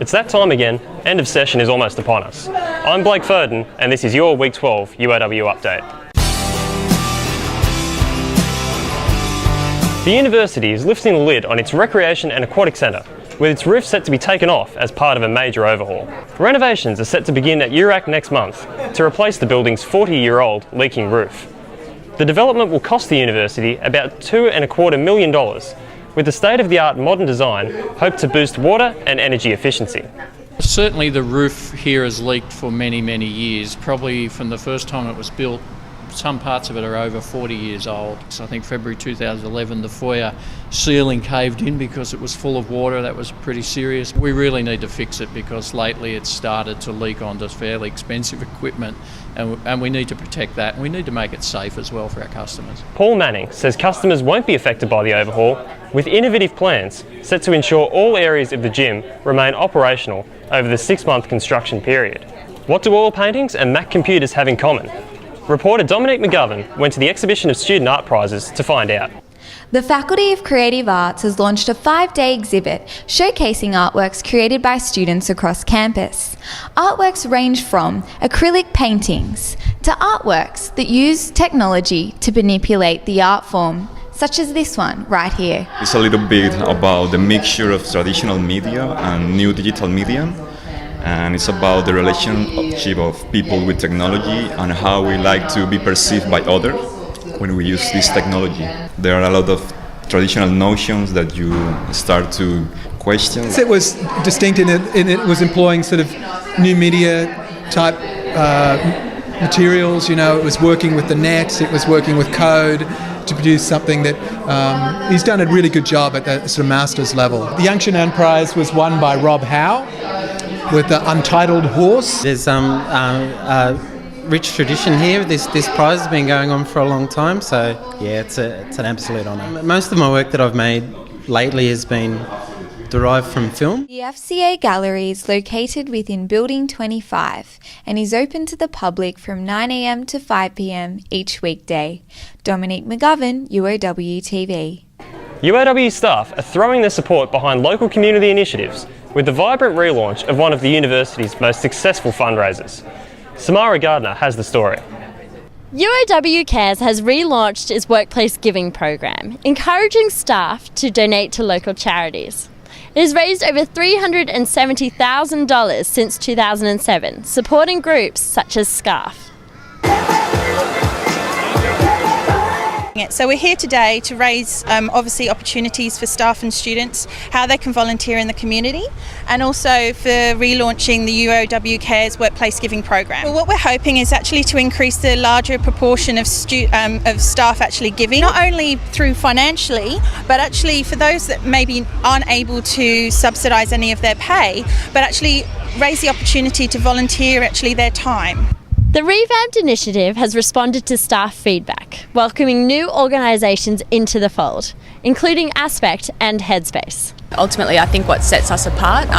It's that time again, end of session is almost upon us. I'm Blake Foden and this is your Week 12 UOW Update. The university is lifting the lid on its Recreation and Aquatic Centre, with its roof set to be taken off as part of a major overhaul. Renovations are set to begin at URAC next month to replace the building's 40-year-old leaking roof. The development will cost the university about $2.25 million, with the state-of-the-art modern design hoped to boost water and energy efficiency. Certainly the roof here has leaked for many, many years, probably from the first time it was built. Some parts of it are over 40 years old. So I think February 2011 the foyer ceiling caved in because it was full of water. That was pretty serious. We really need to fix it because lately it's started to leak onto fairly expensive equipment and we need to protect that. We need to make it safe as well for our customers. Paul Manning says customers won't be affected by the overhaul, with innovative plans set to ensure all areas of the gym remain operational over the 6-month construction period. What do oil paintings and Mac computers have in common? Reporter Dominique McGovern went to the exhibition of student art prizes to find out. The Faculty of Creative Arts has launched a 5-day exhibit showcasing artworks created by students across campus. Artworks range from acrylic paintings to artworks that use technology to manipulate the art form, such as this one right here. It's a little bit about the mixture of traditional media and new digital media. And it's about the relationship of people with technology and how we like to be perceived by others when we use this technology. There are a lot of traditional notions that you start to question. It was distinct in it was employing sort of new media type materials. You know, it was working with the net, it was working with code to produce something that he's done a really good job at that sort of master's level. The Young Shannon Prize was won by Rob Howe with the Untitled Horse. There's a rich tradition here. This prize has been going on for a long time, so yeah, it's an absolute honour. Most of my work that I've made lately has been derived from film. The FCA Gallery is located within Building 25 and is open to the public from 9 a.m. to 5 p.m. each weekday. Dominique McGovern, UOW TV. UOW staff are throwing their support behind local community initiatives with the vibrant relaunch of one of the university's most successful fundraisers. Samara Gardner has the story. UOW Cares has relaunched its workplace giving program, encouraging staff to donate to local charities. It has raised over $370,000 since 2007, supporting groups such as SCARF. So we're here today to raise obviously opportunities for staff and students, how they can volunteer in the community, and also for relaunching the UOW Cares Workplace Giving Program. Well, what we're hoping is actually to increase the larger proportion of staff actually giving, not only through financially, but actually for those that maybe aren't able to subsidise any of their pay, but actually raise the opportunity to volunteer actually their time. The revamped initiative has responded to staff feedback, welcoming new organisations into the fold, including Aspect and Headspace. Ultimately, I think what sets us apart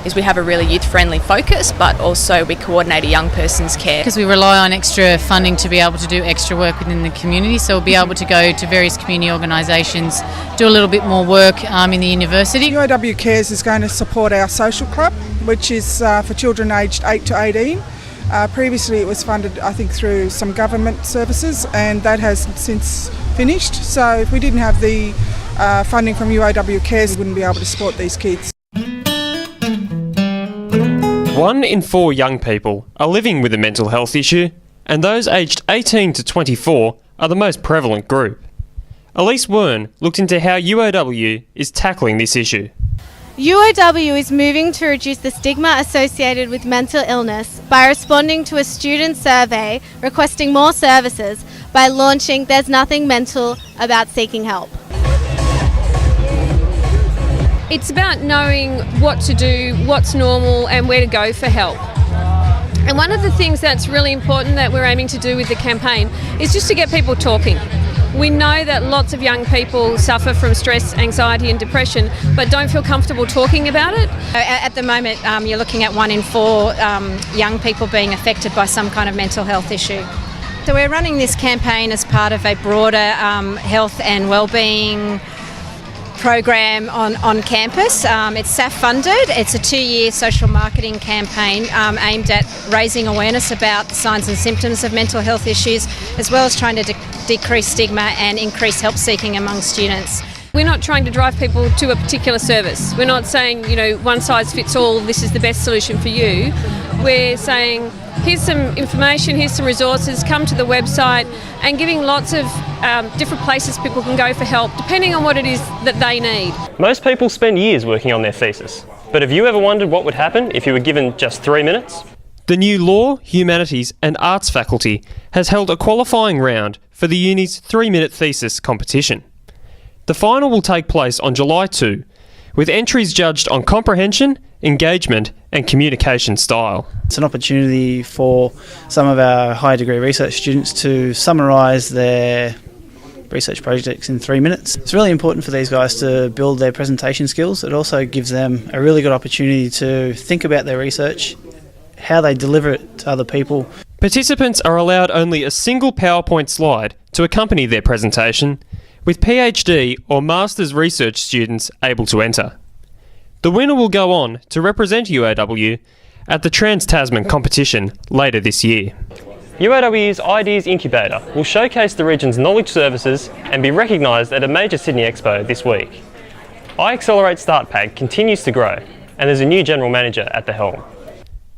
is we have a really youth-friendly focus, but also we coordinate a young person's care. Because we rely on extra funding to be able to do extra work within the community, so we'll be able to go to various community organisations, do a little bit more work in the university. UOW Cares is going to support our social club, which is for children aged 8 to 18. Previously it was funded, I think, through some government services, and that has since finished. So if we didn't have the funding from UOW Cares, we wouldn't be able to support these kids. 1 in 4 young people are living with a mental health issue, and those aged 18 to 24 are the most prevalent group. Elise Wern looked into how UOW is tackling this issue. UOW is moving to reduce the stigma associated with mental illness by responding to a student survey requesting more services by launching There's Nothing Mental About Seeking Help. It's about knowing what to do, what's normal, and where to go for help. And one of the things that's really important that we're aiming to do with the campaign is just to get people talking. We know that lots of young people suffer from stress, anxiety and depression, but don't feel comfortable talking about it. At the moment, you're looking at 1 in 4 young people being affected by some kind of mental health issue. So we're running this campaign as part of a broader health and wellbeing program on campus. It's SAF funded. It's a 2-year social marketing campaign aimed at raising awareness about the signs and symptoms of mental health issues, as well as trying to decrease stigma and increase help seeking among students. We're not trying to drive people to a particular service. We're not saying, one size fits all, this is the best solution for you. We're saying, here's some information, here's some resources, come to the website, and giving lots of different places people can go for help, depending on what it is that they need. Most people spend years working on their thesis, but have you ever wondered what would happen if you were given just 3 minutes? The new Law, Humanities and Arts faculty has held a qualifying round for the uni's 3-minute thesis competition. The final will take place on July 2, with entries judged on comprehension, engagement and communication style. It's an opportunity for some of our higher degree research students to summarise their research projects in 3 minutes. It's really important for these guys to build their presentation skills. It also gives them a really good opportunity to think about their research, how they deliver it to other people. Participants are allowed only a single PowerPoint slide to accompany their presentation, with PhD or Master's research students able to enter. The winner will go on to represent UOW at the Trans-Tasman competition later this year. UOW's Ideas Incubator will showcase the region's knowledge services and be recognised at a major Sydney Expo this week. iAccelerate StartPack continues to grow, and there's a new General Manager at the helm.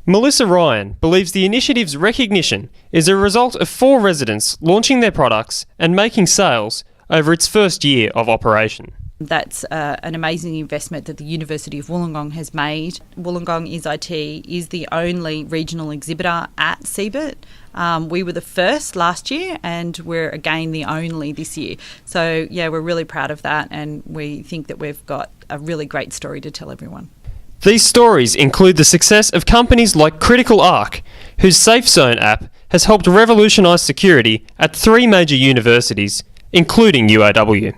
Melissa Ryan believes the initiative's recognition is a result of 4 residents launching their products and making sales over its first year of operation. That's an amazing investment that the University of Wollongong has made. Wollongong is the only regional exhibitor at CBIT. We were the first last year and we're again the only this year. So yeah, we're really proud of that and we think that we've got a really great story to tell everyone. These stories include the success of companies like Critical Arc, whose Safe Zone app has helped revolutionise security at 3 major universities, including UOW.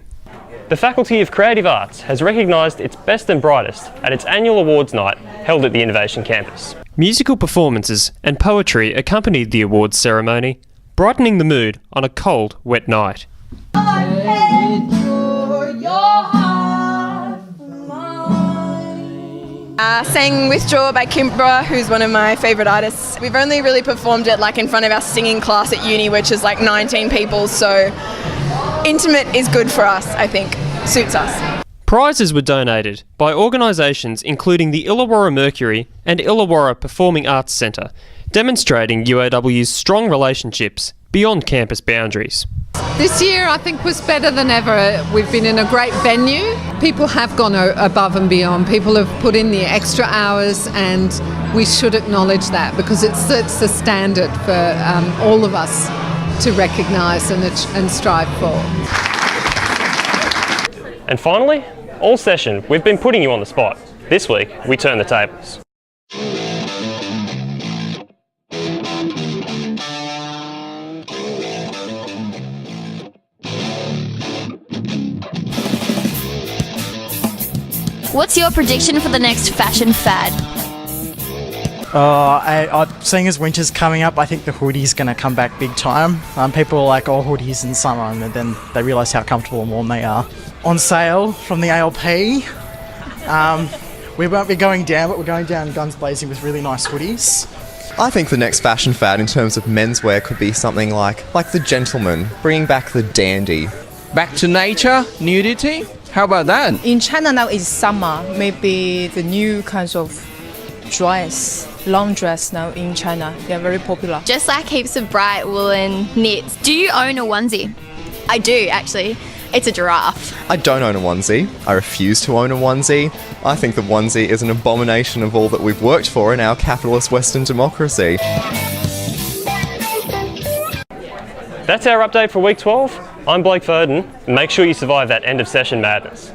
The Faculty of Creative Arts has recognised its best and brightest at its annual awards night held at the Innovation Campus. Musical performances and poetry accompanied the awards ceremony, brightening the mood on a cold, wet night. Sang Withdraw by Kimbra, who's one of my favourite artists. We've only really performed it in front of our singing class at uni, which is 19 people, so intimate is good for us, I think. Suits us. Prizes were donated by organisations including the Illawarra Mercury and Illawarra Performing Arts Centre, demonstrating UOW's strong relationships beyond campus boundaries. This year I think was better than ever. We've been in a great venue. People have gone above and beyond. People have put in the extra hours and we should acknowledge that because it's the standard for all of us to recognise and strive for. And finally, all session we've been putting you on the spot. This week we turn the tables. What's your prediction for the next fashion fad? Seeing as winter's coming up, I think the hoodie's going to come back big time. People are like, oh, hoodies in summer, and then they realise how comfortable and warm they are. On sale from the ALP. We won't be going down, but we're going down guns blazing with really nice hoodies. I think the next fashion fad in terms of menswear could be something like the gentleman, bringing back the dandy. Back to nature, nudity. How about that? In China now it's summer. Maybe the new kinds of dress, long dress now in China. They're very popular. Just like heaps of bright woolen knits. Do you own a onesie? I do, actually. It's a giraffe. I don't own a onesie. I refuse to own a onesie. I think the onesie is an abomination of all that we've worked for in our capitalist Western democracy. That's our update for week 12. I'm Blake Foden, and make sure you survive that end of session madness.